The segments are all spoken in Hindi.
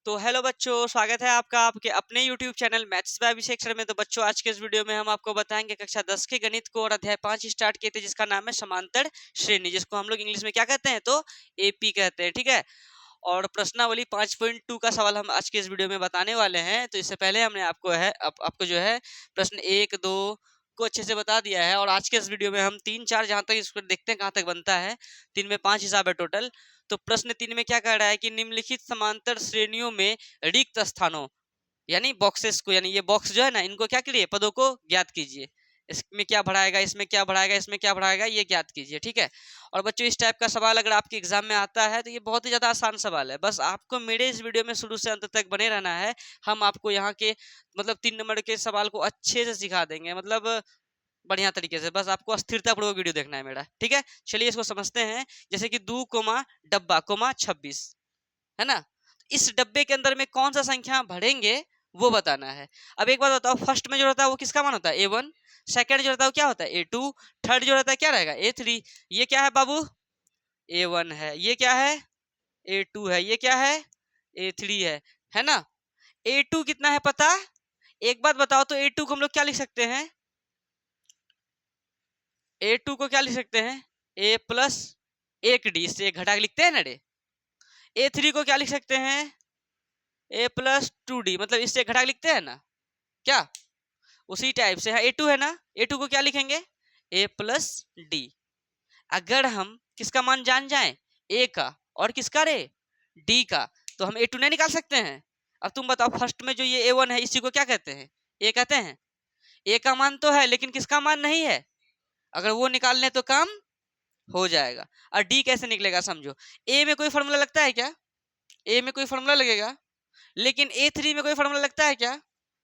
तो हेलो बच्चों, स्वागत है आपका आपके अपने YouTube channel maths by Abhishek sir में। तो बच्चों, आज के इस वीडियो में हम आपको बताएंगे कक्षा 10 के गणित को और अध्याय 5 स्टार्ट किए थे, जिसका नाम है समांतर श्रेणी, जिसको हम लोग इंग्लिश में क्या कहते हैं, तो एपी कहते हैं। ठीक है। और प्रश्नावली 5.2 का सवाल हम आज के इस वीडियो में बताने वाले हैं। तो इससे पहले हमने आपको जो है प्रश्न 1, 2 को अच्छे से बता दिया है। और आज के इस वीडियो में हम 3, 4 जहाँ तक इसको देखते हैं कहाँ तक बनता है। 3 में 5 हिसाब है टोटल। तो प्रश्न 3 में क्या कह रहा है कि निम्नलिखित समांतर श्रेणियों में रिक्त स्थानों यानी बॉक्सेस को, यानी ये बॉक्स जो है ना, इनको क्या करिए, पदों को ज्ञात कीजिए। इसमें क्या बढ़ाएगा, इसमें क्या बढ़ाएगा, इसमें क्या बढ़ाएगा, ये ज्ञात कीजिए। ठीक है। और बच्चों, इस टाइप का सवाल अगर आपके एग्जाम में आता है तो ये बहुत ही ज्यादा आसान सवाल है। बस आपको मेरे इस वीडियो में शुरू से अंत तक बने रहना है। हम आपको यहाँ के 3 नंबर के सवाल को अच्छे से सिखा देंगे, बढ़िया तरीके से। बस आपको स्थिरता पूर्वक वीडियो देखना है मेरा। ठीक है। चलिए इसको समझते हैं। जैसे कि 2 डब्बा 26 है ना। इस डब्बे के अंदर में कौन सा संख्या भरेंगे वो बताना है। अब एक बात बताओ, फर्स्ट में जो रहता है वो किसका मान होता है, A1। सेकंड जो रहता है वो क्या होता है, A2। थर्ड जो रहता है क्या रहेगा, A3। ये क्या है बाबू, A1 है। ये क्या है, A2 है। ये क्या है, A3 है ना। A2 कितना है पता, एक बात बताओ तो A2 को हम लोग क्या लिख सकते हैं, A2 को क्या लिख सकते हैं, A प्लस 1D, इससे एक घटा के लिखते हैं ना रे। A3 को क्या लिख सकते हैं, A प्लस 2D, मतलब इससे घटा के लिखते हैं ना, क्या उसी टाइप से है। A2 है ना, A2 को क्या लिखेंगे, A प्लस D। अगर हम किसका मान जान जाएं, A का और किसका रे, D का, तो हम A2 नहीं निकाल सकते हैं। अब तुम बताओ, फर्स्ट में जो ये A1 है इसी को क्या कहते हैं, A कहते हैं। A का मान तो है लेकिन किसका मान नहीं है, अगर वो निकाल लें तो काम हो जाएगा। और D कैसे निकलेगा समझो, A में कोई फॉर्मूला लगता है क्या, A में कोई फॉर्मूला लगेगा, लेकिन A3 में कोई फॉर्मूला लगता है क्या।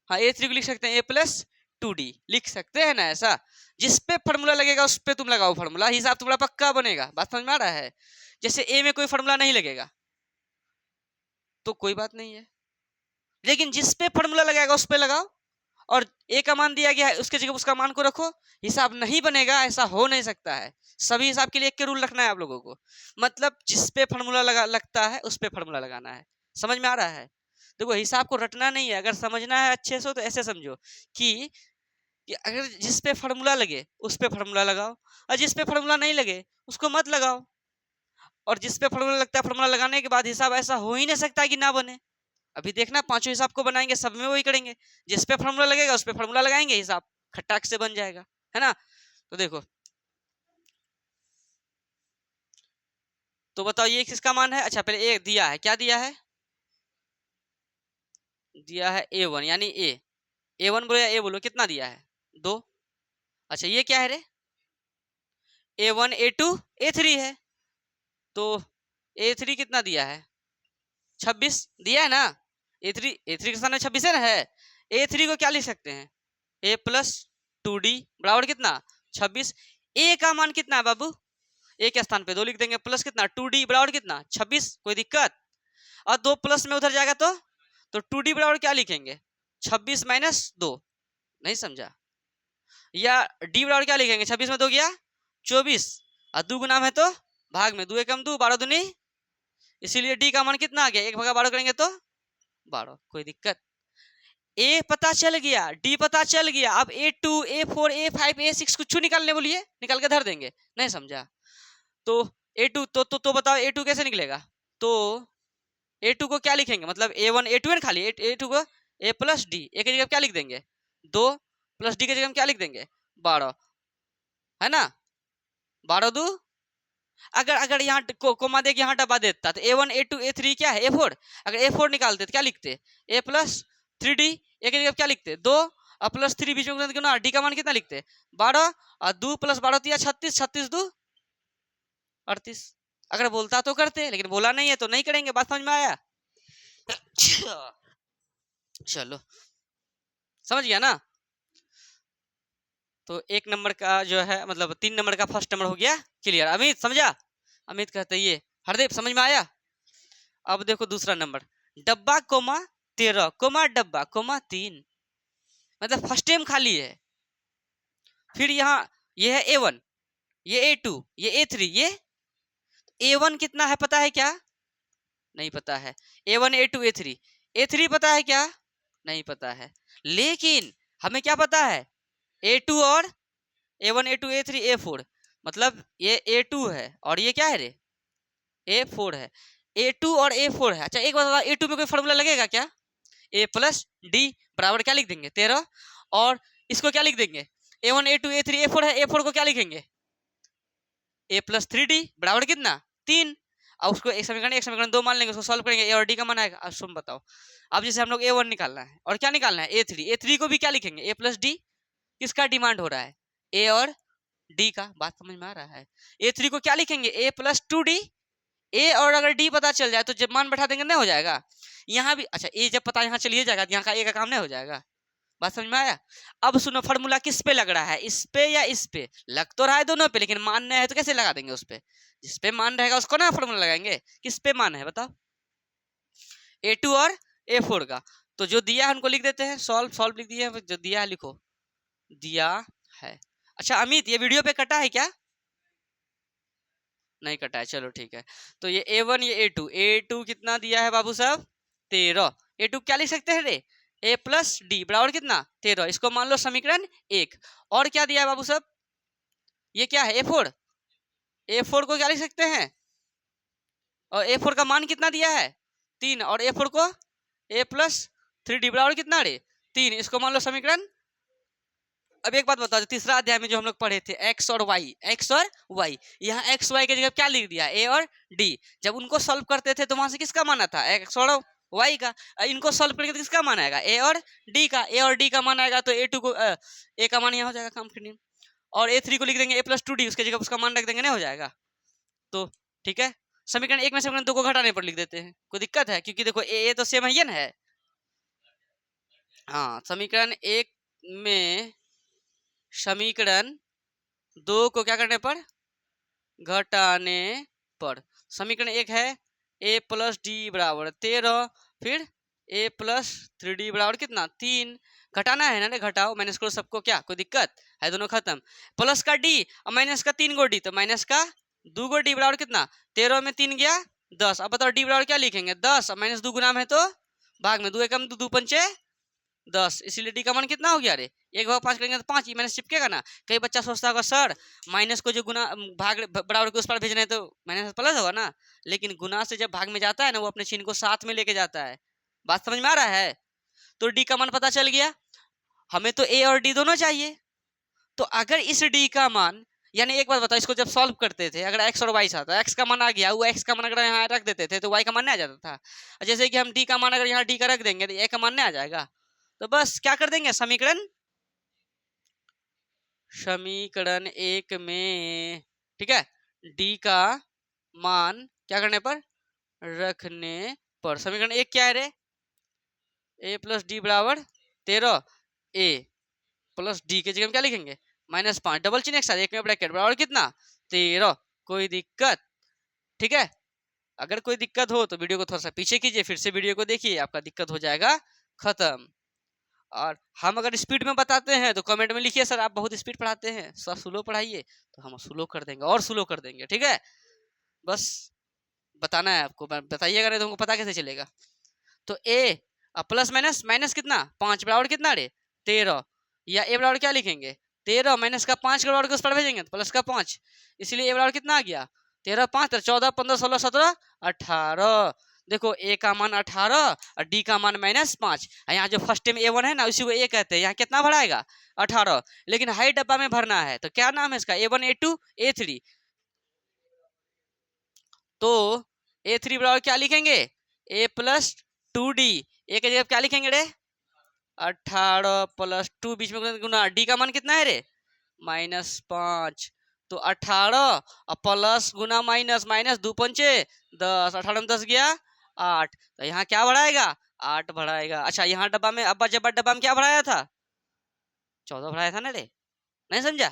हाँ, A3 को लिख सकते हैं A प्लस 2D, लिख सकते हैं ना ऐसा। जिस पे फॉर्मूला लगेगा उस पे तुम लगाओ फॉर्मूला, हिसाब तुम्हारा पक्का बनेगा। बात समझ में आ रहा है। जैसे A में कोई फॉर्मूला नहीं लगेगा तो कोई बात नहीं है, लेकिन जिस पे फॉर्मूला लगेगा उस पे लगाओ। और A का मान दिया गया है, उसके जगह उसका मान को रखो, हिसाब नहीं बनेगा, ऐसा हो नहीं सकता है। सभी हिसाब के लिए एक के रूल रखना है आप लोगों को, मतलब जिस पे फॉर्मूला लगता है उस पे फॉर्मूला लगाना है। समझ में आ रहा है। देखो, हिसाब को रटना नहीं है, अगर समझना है अच्छे से तो ऐसे समझो कि अगर जिस पे फॉर्मूला लगे उस पे फॉर्मूला लगाओ, और जिस पे फॉर्मूला नहीं लगे उसको मत लगाओ। और जिस पे फॉर्मूला लगता है, फॉर्मूला लगाने के बाद हिसाब ऐसा हो ही नहीं सकता कि ना बने। अभी देखना, पांचों हिसाब को बनाएंगे सब में वही करेंगे, जिस पे फॉर्मूला लगेगा उस पे फॉर्मूला लगाएंगे, हिसाब खट्टाक से बन जाएगा, है ना। तो देखो, तो बताओ ये किसका मान है। अच्छा, पहले एक दिया है, क्या दिया है, दिया है A1 यानी A1 बोलो या A बोलो, कितना दिया है, 2। अच्छा, ये क्या है रे, A1 A2 A3 है। तो A3 कितना दिया है, 26 दिया है ना। A3 के सामने 26 है ना, है। A3 को क्या लिख सकते हैं, A प्लस 2D बराबर कितना, 26। A का मान कितना है बाबू, A के स्थान पे 2 लिख देंगे, प्लस कितना 2D बराबर कितना 26, कोई दिक्कत। और 2 प्लस में उधर जाएगा तो 2D बराबर क्या लिखेंगे, 26 माइनस 2, नहीं समझा। या D बराबर क्या लिखेंगे, 26 में 2 गया 24, और 2 गुना में तो भाग में, 2 एकम 2, 12 दूनी, इसीलिए D का मान कितना आ गया, 1 भागा 12 करेंगे तो 12, कोई दिक्कत। A पता चल गया, D पता चल गया। अब A2 A4 A5 A6 कुछ निकालने बोलिए, निकाल के धर देंगे, नहीं समझा। तो A2 तो बताओ A2 कैसे निकलेगा। तो A2 को क्या लिखेंगे, मतलब A1 A2 है खाली, A2 को A प्लस D, A की जगह क्या लिख देंगे 2, प्लस D की जगह क्या लिख देंगे 12, है ना। 12 2, अगर अगर यहाँ कोमा दे के यहाँ डब्बा देता तो A1 A2 A3 क्या है A4। अगर A4 निकालते तो क्या लिखते, A प्लस 3D, A की जगह क्या लिखते 2, और प्लस 3 बीच में क्यों ना, D का मान कितना लिखते 12, और 2 प्लस 12 दिया 36, 36 2 38। अगर बोलता तो करते, लेकिन बोला नहीं है तो नहीं करेंगे। बात समझ में आया। चलो, समझ गया ना। तो 1 नंबर का जो है, 3 नंबर का फर्स्ट नंबर हो गया क्लियर। अमित समझा, अमित कहते ये हरदीप समझ में आया। अब देखो दूसरा नंबर, डब्बा 13 डब्बा 3, मतलब फर्स्ट टाइम खाली है। फिर यहाँ ये है A1, ये A2, ये A3, ये A1 कितना है पता है क्या, नहीं पता है। A1 A2 A3, A3 पता है क्या? नहीं पता है, लेकिन हमें क्या पता है? A2 और A1 A2 A3 A4, मतलब ये A2 है और ये क्या है रे? A4 है। A2 और A4 है। अच्छा एक बात बता, A2 में कोई फॉर्मूला लगेगा क्या? A प्लस डी बराबर क्या लिख देंगे? 13। और इसको क्या लिख देंगे? A1 A2 A3 A4 है, A4 को क्या लिखेंगे? A प्लस 3D बराबर कितना? 3। अब उसको एक समीकरण 2 मान लेंगे, उसको सॉल्व करेंगे, A और D का मान आएगा। अब तुम बताओ, अब जैसे हम लोग A1 निकालना है और क्या निकालना है? A3 को भी क्या लिखेंगे? A plus D. किसका डिमांड हो रहा है? A और D का। बात समझ में आ रहा है? A3 को क्या लिखेंगे? A plus 2D। ए और अगर डी पता चल जाए तो जब मान बैठा देंगे नहीं हो जाएगा? यहाँ भी अच्छा, ए जब पता यहाँ चलिए जाएगा, यहाँ का ए का काम नहीं हो जाएगा। बात समझ में आया? अब सुनो, फॉर्मूला किस पे लग रहा है? इस पे या इस पे? लग तो रहा है दोनों पे, लेकिन मान नहीं है तो कैसे लगा देंगे उस पे? जिस पे मान रहेगा उसको ना फॉर्मूला लगाएंगे। किस पे मान है बताओ? A2 और A4 का। तो जो दिया है उनको लिख देते हैं, सॉल्व सॉल्व लिख दिया है, जो दिया है लिखो, दिया है। अच्छा अमित, ये वीडियो पे कटा है क्या? नहीं कटा है, चलो ठीक है। तो ये A1 ये A2 कितना दिया है बाबू साहब? 13। A2 क्या लिख सकते हैं रे? A प्लस डी बराबर कितना? 13। इसको मान लो समीकरण 1। और क्या दिया है बाबू साहब? ये क्या है? A4। A4 को क्या लिख सकते हैं? और A4 का मान कितना दिया है? 3। और A4 को A प्लस 3D बराबर कितना रे? 3। इसको मान लो समीकरण। अब एक बात बताओ, जो तीसरा अध्याय में जो हम लोग पढ़े थे एक्स और वाई, यहाँ एक्स वाई की जगह क्या लिख दिया? ए और डी। जब उनको सॉल्व करते थे तो वहां से किसका मान आता? एक्स और वाई का। इनको सॉल्व करेंगे तो किसका मान आएगा? ए और डी का। ए और डी का मान आएगा तो A2 को ए का मान यहाँ हो जाएगा, काम फिनिश। और A3 को लिख देंगे A प्लस 2D, उसके जगह उसका मान रख देंगे, नहीं हो जाएगा? तो ठीक है, समीकरण 1 में समीकरण 2 को घटाने पर लिख देते हैं। कोई दिक्कत है? क्योंकि देखो ए तो सेम है, ये ना है। हाँ, समीकरण 1 में समीकरण 2 को क्या करने पर? घटाने पर। समीकरण 1 है A प्लस डी बराबर 13, फिर A प्लस 3D बराबर कितना? 3। घटाना है ना? घटाओ, माइनस करो सबको, क्या कोई दिक्कत है? दोनों खत्म। प्लस का डी और माइनस का 3 गो डी, तो माइनस का 2 गो डी बराबर कितना? 13 में 3 गया 10। अब बताओ डी बराबर क्या लिखेंगे? 10 और माइनस 2 गुना में तो भाग में 2 एकम 2 पंचे 10, इसीलिए डी का मान कितना हो गया रे? 1/5 करेंगे तो 5, माइनस चिपकेगा ना। कई बच्चा सोचता होगा सर माइनस को जो गुना भाग बराबर के उस पर भेजना है तो माइनस प्लस होगा ना, लेकिन गुना से जब भाग में जाता है ना, वो अपने चिन्ह को साथ में लेके जाता है। बात समझ में आ रहा है? तो डी का मान पता चल गया। हमें तो ए और डी दोनों चाहिए। तो अगर इस डी का मान, यानी एक बात बताओ, इसको जब सॉल्व करते थे अगर एक्स और वाई था तो एक्स का मान आ गया, वो एक्स का मान अगर यहाँ रख देते थे तो वाई का मान नहीं आ जाता था। जैसे कि हम डी का मान अगर यहाँ डी का रख देंगे तो ए का मान नहीं आ जाएगा। तो बस क्या कर देंगे, समीकरण 1 में, ठीक है, डी का मान क्या करने पर? रखने पर। समीकरण 1 क्या है रे? A प्लस डी बराबर 13। A प्लस डी के जगह हम क्या लिखेंगे? -5, डबल चिन्ह एक साथ, एक में ब्रैकेट, बराबर कितना? 13। कोई दिक्कत? ठीक है, अगर कोई दिक्कत हो तो वीडियो को थोड़ा सा पीछे कीजिए, फिर से वीडियो को देखिए, आपका दिक्कत हो जाएगा खत्म। और हम अगर स्पीड में बताते हैं तो कमेंट में लिखिए सर आप बहुत स्पीड पढ़ाते हैं, सर स्लो पढ़ाइए, तो हम स्लो कर देंगे और स्लो कर देंगे। ठीक है, बस बताना है आपको, बताइएगा नहीं तो हमको पता कैसे चलेगा? तो ए प्लस माइनस, माइनस कितना? 5 बराबर कितना रे? 13। या ए बराबर क्या लिखेंगे? 13 माइनस का 5 बराबर के उस पर भेजेंगे तो प्लस का 5, इसलिए ए बराबर कितना आ गया? 13 5 14 15 16 17 18। देखो ए का मान 18 और डी का मान -5। यहाँ जो फर्स्ट टाइम A1 है ना, उसी को ए कहते हैं। यहाँ कितना भराएगा? 18। लेकिन हाई डब्बा में भरना है तो क्या नाम है इसका? A1 A2 A3। तो A3 बराबर क्या लिखेंगे? A plus 2D। ए की जगह क्या लिखेंगे रे? 18 प्लस 2, बीच में गुना, डी का मान कितना है रे? -5। तो 18 और प्लस गुना माइनस, माइनस 2 पंचे 10, 18 में 10 गया 8। तो यहाँ क्या बढ़ाएगा? 8 बढ़ाएगा। अच्छा यहाँ डब्बा में, अब्बा जब्बा डब्बा में क्या भराया था? 14 भराया था ना रे? नहीं समझा?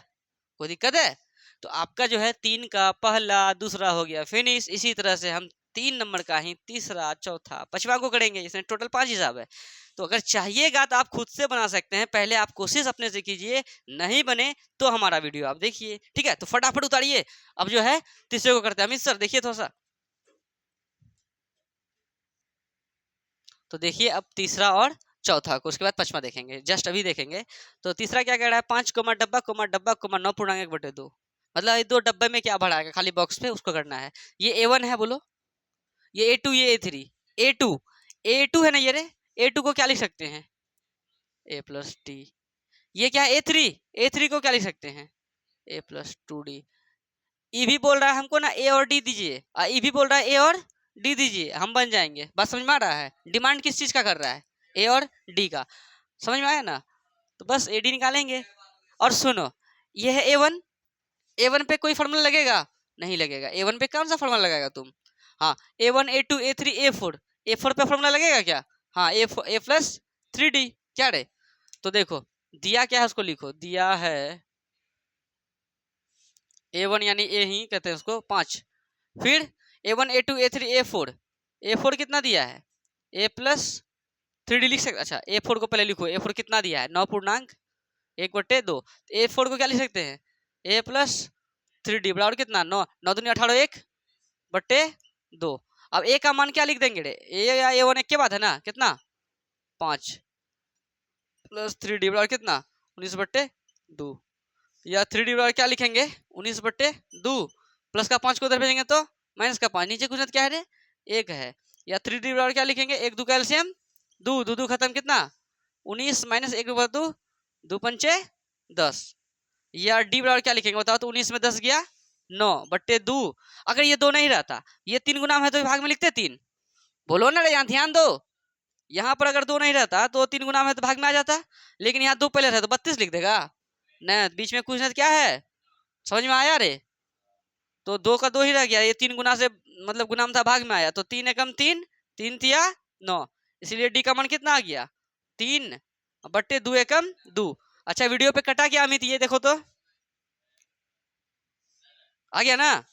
कोई दिक्कत है? तो आपका जो है 3 का पहला दूसरा हो गया फिनिश। इसी तरह से हम 3 नंबर का ही तीसरा चौथा पांचवा को करेंगे, इसमें टोटल 5 हिसाब है। तो अगर चाहिएगा तो आप खुद से बना सकते हैं, पहले आप कोशिश अपने से कीजिए, नहीं बने तो हमारा वीडियो आप देखिए। ठीक है, तो फटाफट उतारिए। अब जो है तीसरे को करते हैं। अमित सर देखिए थोड़ा सा, तो देखिए अब तीसरा और चौथा को, उसके बाद पांचवा देखेंगे, जस्ट अभी देखेंगे। तो तीसरा क्या कह रहा है, 5 कोमा डब्बा कोमा डब्बा कोमा 9.1/2, मतलब ये दो डब्बे में क्या भरा है खाली बॉक्स पे, उसको करना है। ये A1 है, बोलो। ये A2, ये A3, A2 है ना ये रे। A2 को क्या लिख सकते हैं, A+D। ये क्या है A3 को क्या लिख सकते हैं, A+2D। ई भी बोल रहा है हमको ना A और D दीजिए, ई भी बोल रहा है A और D दीजिए, हम बन जाएंगे। बात समझ में आ रहा है, डिमांड किस चीज का कर रहा है, A और D का, समझ में आया ना। तो बस AD निकालेंगे। और सुनो, ये है A1, A1 पे कोई फॉर्मूला लगेगा, नहीं लगेगा। A1 पे कौन सा फॉर्मूला लगाएगा तुम, हाँ A1 A2 A3 A4, A4 पे फॉर्मूला लगेगा क्या, हाँ A+3D, क्या रे। तो देखो दिया क्या है उसको लिखो, दिया है A1 यानी A ही कहते हैं उसको 5, फिर A1 A2 A3 A4, A4 कितना दिया है, A+3D लिख सकते, अच्छा A4 को पहले लिखो, A4 कितना दिया है 9.1/2, A4 को क्या लिख सकते हैं, A+3D बराबर कितना 9, 9 दूनी 18, 1/2। अब A का मान क्या लिख देंगे रे, A या A1 एक के बाद है ना, कितना 5 प्लस 3D बराबर कितना 19/2, या 3D बराबर क्या लिखेंगे 19/2, प्लस का 5 को उधर भेजेंगे तो माइनस का 5, नीचे कुछ क्या है रे 1 है। या 3D बराबर क्या लिखेंगे, 1 2 कैल्शियम 2 2 2 खत्म, कितना 19 माइनस 1/2, 2 पंचे 10। या D बराबर क्या लिखेंगे बताओ तो, 19 में 10 गया 9/2। अगर ये 2 नहीं रहता, ये 3 गुना है तो भाग में लिखते 3, बोलो ना रे, यहाँ ध्यान दो। यहाँ पर अगर 2 नहीं रहता तो 3 गुना में तो भाग में आ जाता, लेकिन यहाँ 2 पहले रहता तो 32 लिख देगा न, बीच में कुछ ना क्या है, समझ में आया रे। तो 2 का 2 ही रह गया, ये 3 गुना से मतलब गुना में था, भाग में आया, तो 3 एकम 3, 3 तिया 9, इसलिए डी का मान कितना आ गया 3/2 एकम 2। अच्छा वीडियो पे कटा क्या अमित, ये देखो तो आ गया ना।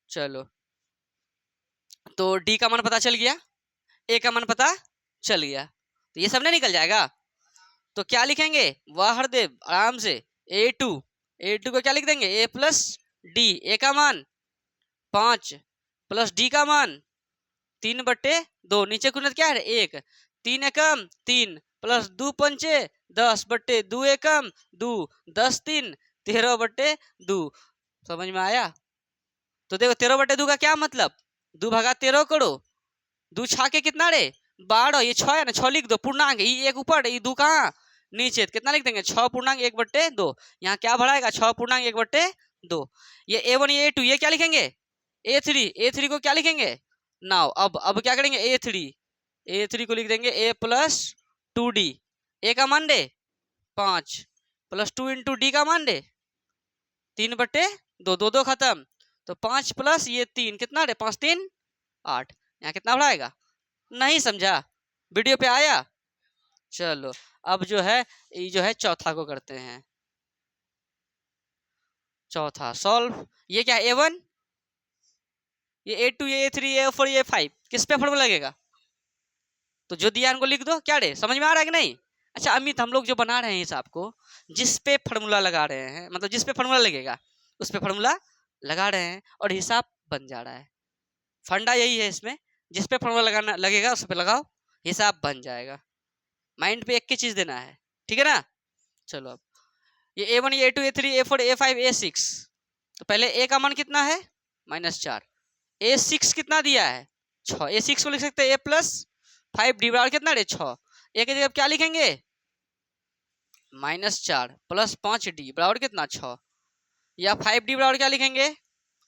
चलो तो डी का मान पता चल गया, ए का मान पता चल गया, तो ये सब नहीं निकल जाएगा। तो क्या लिखेंगे वाह हरदेव आराम से, A2 को क्या लिख देंगे A+D, ए का मान 5 प्लस डी का मान 3/2, नीचे कुछ क्या है 1, 3 एकम 3 प्लस 2 पंचे 10/2 एकम 2, 10 3 13/2, समझ में आया। तो देखो 13/2 का क्या मतलब, 2 भागा 13 करो, 2 छाके कितना रे 12, ये 6 है ना, 6 लिख दो पूर्णांक, ये 1 ऊपर ये 2 कहाँ नीचे, कितना लिख देंगे 6.1/2, यहाँ क्या भराएगा 6.1/2। ये A1 ये A2 ये क्या लिखेंगे A3 को क्या लिखेंगे नाउ, अब क्या करेंगे A3 को लिख देंगे A+2D, ए का मान दे 5 प्लस 2 इंटू डी का मान दे 3/2, 2 2 खत्म, तो 5 प्लस ये 3 कितना रे 5 3 8, यहाँ कितना बढ़ाएगा, नहीं समझा, वीडियो पे आया। चलो अब जो है ये जो है चौथा को करते हैं, चौथा सॉल्व। ये क्या है A1, ये A2 ये A3 ये A4 ये A5, किस पे फॉर्मूला लगेगा, तो जो दिया उनको लिख दो, क्या रे समझ में आ रहा है कि नहीं। अच्छा अमित हम लोग जो बना रहे हैं हिसाब को, जिस पे फॉर्मूला लगा रहे हैं, मतलब जिस पे फॉर्मूला लगेगा उस पे फॉर्मूला लगा रहे हैं और हिसाब बन जा रहा है, फंडा यही है इसमें, जिस पे फॉर्मूला लगाना लगेगा उस पे लगाओ, हिसाब बन जाएगा। माइंड पे एक की चीज देना है, ठीक है ना। चलो अब ये A1 ये A2 A3 A4 A5 A6, तो पहले A का मान कितना है -4, A6 कितना दिया है 6, A6 को लिख सकते हैं A+5D बराबर कितना रे 6, ए की जगह क्या लिखेंगे -4 प्लस 5D बराबर कितना 6, या 5D बराबर क्या लिखेंगे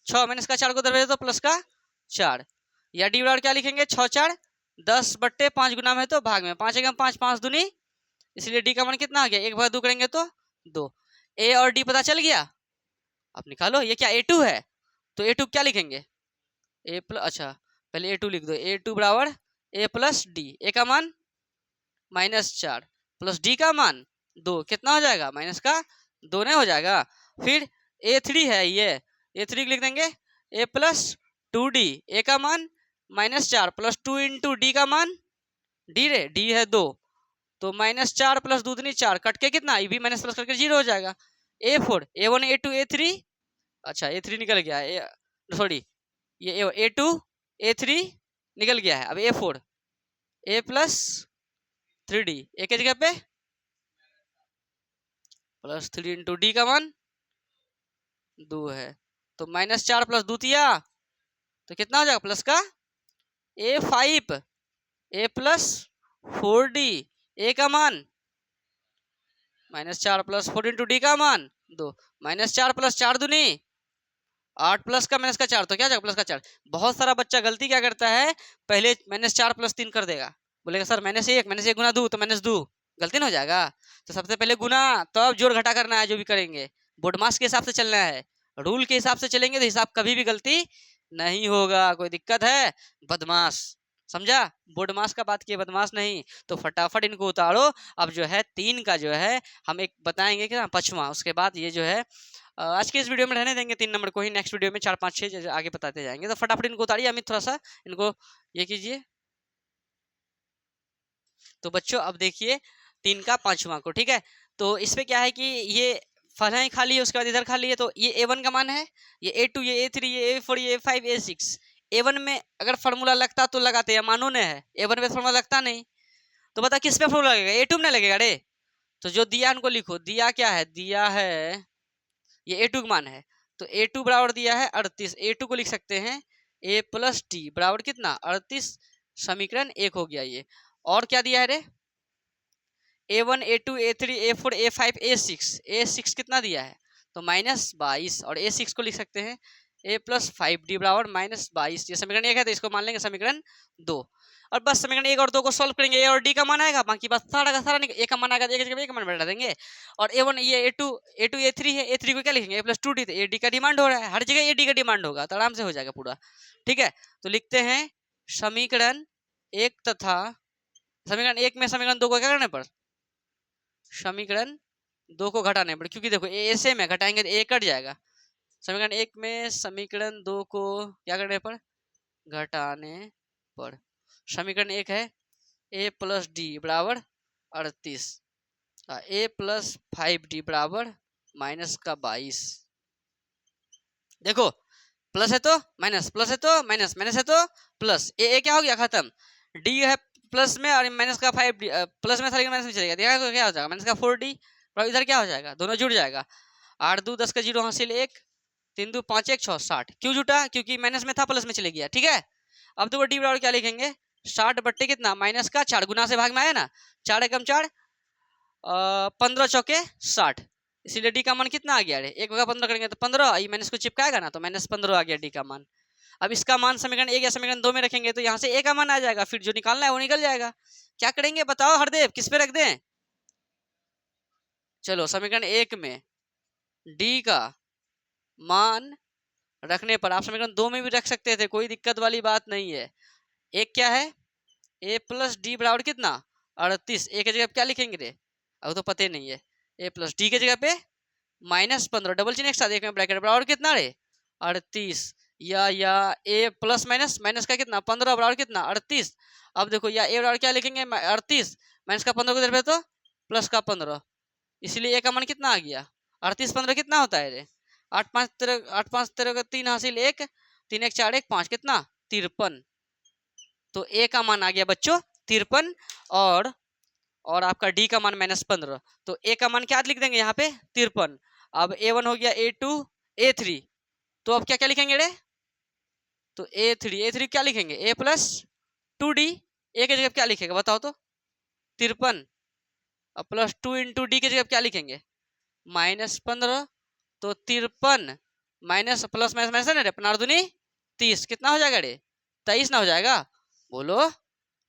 6 माइनस का 4 को उधर भेज दो प्लस का 4, या D बराबर क्या लिखेंगे 6 4 10/5 गुना में तो भाग में 5 एकम 5 5 दूनी, इसलिए D का मान कितना आ गया 1/2 करेंगे तो 2। A और D पता चल गया, अब निकालो ये क्या A2 है, तो A2 क्या लिखेंगे अच्छा पहले A2 लिख दो, A2 बराबर A+D, ए का मान -4 प्लस D का मान 2, कितना हो जाएगा माइनस का 2 नहीं हो जाएगा। फिर A3 है, ये A3 लिख देंगे A+2D, ए का मान -4 प्लस 2 इंटू डी का मान डी रे डी है 2, तो -4 प्लस 2 दूनी 4, कट के कितना ये भी माइनस प्लस करके 0 हो जाएगा। A4 A1 A2 A3, अच्छा A3 निकल गया, सॉरी ये A2 A3 निकल गया है, अब A4 ए प्लस 3D, ए की जगह पे प्लस 3 इंटू डी का मान 2 है, तो -4 प्लस 2 तिया, तो कितना हो जाएगा प्लस का A5, ए प्लस 4D, ए का मान -4 प्लस 4 इंटू डी का मान 2, -4 प्लस 4 दूनी 8 प्लस का माइनस का 4, तो क्या जाएगा प्लस का 4। बहुत सारा बच्चा गलती क्या करता है, पहले -4 प्लस 3 कर देगा, बोलेगा सर -1 गुना 2 तो -2, गलती ना हो जाएगा। तो सबसे पहले गुना, तो अब जोड़ घटा करना है, जो भी करेंगे बोर्ड मास के हिसाब से चलना है, रूल के हिसाब से चलेंगे तो हिसाब कभी भी गलती नहीं होगा। कोई दिक्कत है बदमाश, समझा, बोर्ड मास का बात किए बदमाश नहीं। तो फटाफट इनको उतारो। अब जो है 3 का जो है हम एक बताएंगे कि ना पछवा, उसके बाद ये जो है आज के इस वीडियो में रहने देंगे 3 नंबर को ही, नेक्स्ट वीडियो में 4 5 6 आगे बताते जाएंगे। तो फटाफट इनको उतारिए। अमित थोड़ा सा इनको ये कीजिए। तो बच्चों अब देखिए 3 का 5वां को, ठीक है। तो इसमें क्या है कि ये फला ही खाली है, उसके बाद इधर खाली है, तो ये A1 का मान है, ये A2, ये A3, ये A4, ये A5, A6। A1 में अगर फार्मूला लगता तो लगाते, या मानो ने है A1 में फार्मूला लगता नहीं, तो बता किस पे फार्मूला लगेगा, A2 में लगेगा रे। तो जो दिया उनको लिखो, दिया क्या है, दिया है ये A2 का मान है, तो A2 बराबर दिया है 38, A2 को लिख सकते हैं A प्लस टी बराबर कितना 38, समीकरण 1 हो गया ये। और क्या दिया है रे, A1, A2, A3, A4, A5, A6, A6 कितना दिया है तो -22, और A6 को लिख सकते हैं A प्लस 5D बराबर -22। ये समीकरण 1 है, तो इसको मान लेंगे समीकरण 2। और बस समीकरण 1 और 2 को सॉल्व करेंगे, A और D का मान आएगा, बाकी बस सारा का सारा A का मान आएगा, एक जगह A का मान बैठा देंगे। और A1 ये A2, A3 है, A3 को क्या लिखेंगे A प्लस 2D, तो AD का डिमांड हो रहा है, हर जगह AD का डिमांड होगा, तो आराम से हो जाएगा पूरा, ठीक है। तो लिखते हैं समीकरण 1 तथा समीकरण 1 में समीकरण 2 को क्या करने पर, समीकरण 2 को घटाने पर, क्योंकि देखो ऐसे में घटाएंगे तो ए कट जाएगा। समीकरण 1 में समीकरण 2 को क्या करने पर, घटाने पर। समीकरण 1 है ए प्लस डी बराबर 38, ए प्लस 5D बराबर -22। देखो प्लस है तो माइनस, प्लस है तो माइनस, माइनस है तो प्लस, ए क्या हो गया खत्म, डी है प्लस में और माइनस का 5D प्लस में था लेकिन माइनस में चलेगा, देखा तो क्या हो जाएगा माइनस का 4D, और इधर क्या हो जाएगा दोनों जुड़ जाएगा, 8 2 10 का 0 हासिल 1, 3 2 5 1 6 60। क्यों जुटा, क्योंकि माइनस में था प्लस में चले गया, ठीक है। अब देखो डी बराबर क्या लिखेंगे 60 बट्टे कितना माइनस का 4, गुना से भाग में आया ना, 4 एकम 4, 15 चौके 60, इसीलिए डी का मान कितना आ गया रे, 1 का 15 करेंगे तो 15, ये माइनस को चिपकाएगा ना, तो -15 आ गया डी का मान। अब इसका मान समीकरण 1 या समीकरण 2 में रखेंगे तो यहाँ से ए का मान आ जाएगा, फिर जो निकालना है वो निकल जाएगा। क्या करेंगे बताओ हरदेव, किस पे रख दें, चलो समीकरण 1 में डी का मान रखने पर आप समीकरण 2 में भी रख सकते थे, कोई दिक्कत वाली बात नहीं है। एक क्या है ए प्लस डी बराबर कितना 38, ए की जगह क्या लिखेंगे रे, अब तो पता नहीं है, ए प्लस डी की जगह पे -15, डबल चिन्ह एक साथ, एक में ब्रैकेट बराबर कितना रे 38, या ए प्लस माइनस, माइनस का कितना 15 बराबर कितना 38। अब देखो या ए बराबर क्या लिखेंगे 38, माइनस का 15 को इधर पे तो प्लस का 15, इसलिए ए का मान कितना आ गया 38 15 कितना होता है रे 8 5 13 का 3 हासिल 1, 3 1 4 1 5 कितना 53। तो ए का मान आ गया बच्चों 53, और आपका डी का मान -15, तो ए का मान क्या लिख देंगे यहाँ पे 53। अब A1 हो गया A2 A3, तो अब क्या क्या लिखेंगे रे, तो A3 क्या लिखेंगे A प्लस 2D, ए की जगह क्या लिखेगा बताओ तो 53, अब प्लस 2 इंटू डी की जगह क्या लिखेंगे -15, तो 53 माइनस प्लस माइनस माइनस है ना रे, 15 दूनी 30, कितना हो जाएगा रे 23 ना हो जाएगा, बोलो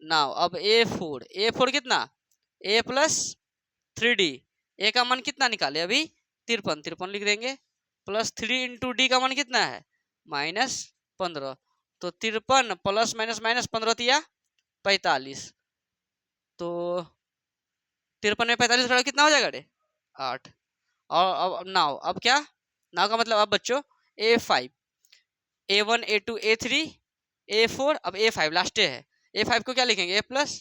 ना। अब A4 कितना A प्लस 3D, ए का मान कितना निकाले अभी 53 लिख देंगे, प्लस 3 इंटू डी का मान कितना है -15, तो 53 प्लस माइनस माइनस 15 तिया 45, तो 53 में 45 घटाओ कितना हो जाएगा रे 8। और अब नाउ, अब क्या नाउ का मतलब अब बच्चों A5, A1 A2 A3 A4, अब A5 लास्ट है, A5 को क्या लिखेंगे A प्लस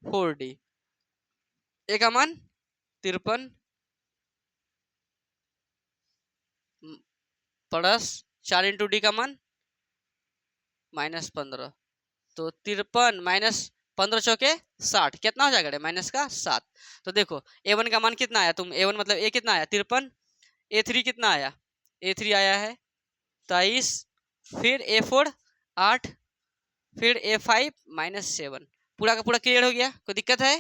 4D, ए का मान 53 प्लस 4 इंटू डी का मान -15, तो 53 माइनस 15 चौके 60, कितना हो जाएगा माइनस का 7। तो देखो A1 का मान कितना आया, तुम A1 मतलब A कितना आया 53, A3 कितना आया, A3 आया है 23, फिर A4 8, फिर A5 -7। पूरा का पूरा क्लियर हो गया, कोई दिक्कत है?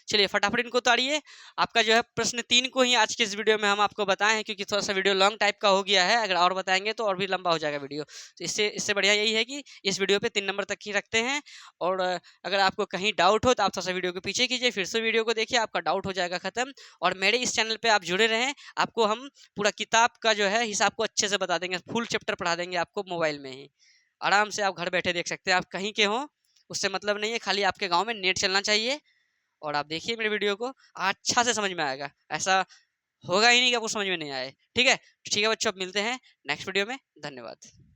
चलिए फटाफट इनको उतारिए। आपका जो है प्रश्न 3 को ही आज के इस वीडियो में हम आपको बताएं हैं, क्योंकि थोड़ा सा वीडियो लॉन्ग टाइप का हो गया है, अगर और बताएंगे तो और भी लंबा हो जाएगा वीडियो। तो इससे बढ़िया यही है कि इस वीडियो पे 3 नंबर तक ही रखते हैं। और अगर आपको कहीं डाउट हो तो आप थोड़ा सा वीडियो को पीछे कीजिए, फिर से वीडियो को देखिए, आपका डाउट हो जाएगा खत्म। और मेरे इस चैनल पर आप जुड़े रहें, आपको हम पूरा किताब का जो है हिसाब को अच्छे से बता देंगे, फुल चैप्टर पढ़ा देंगे आपको मोबाइल में ही। आराम से आप घर बैठे देख सकते हैं, आप कहीं के हों उससे मतलब नहीं है, खाली आपके गांव में नेट चलना चाहिए। और आप देखिए मेरे वीडियो को, अच्छा से समझ में आएगा, ऐसा होगा ही नहीं कि आपको समझ में नहीं आए। ठीक है बच्चों, अब मिलते हैं नेक्स्ट वीडियो में। धन्यवाद।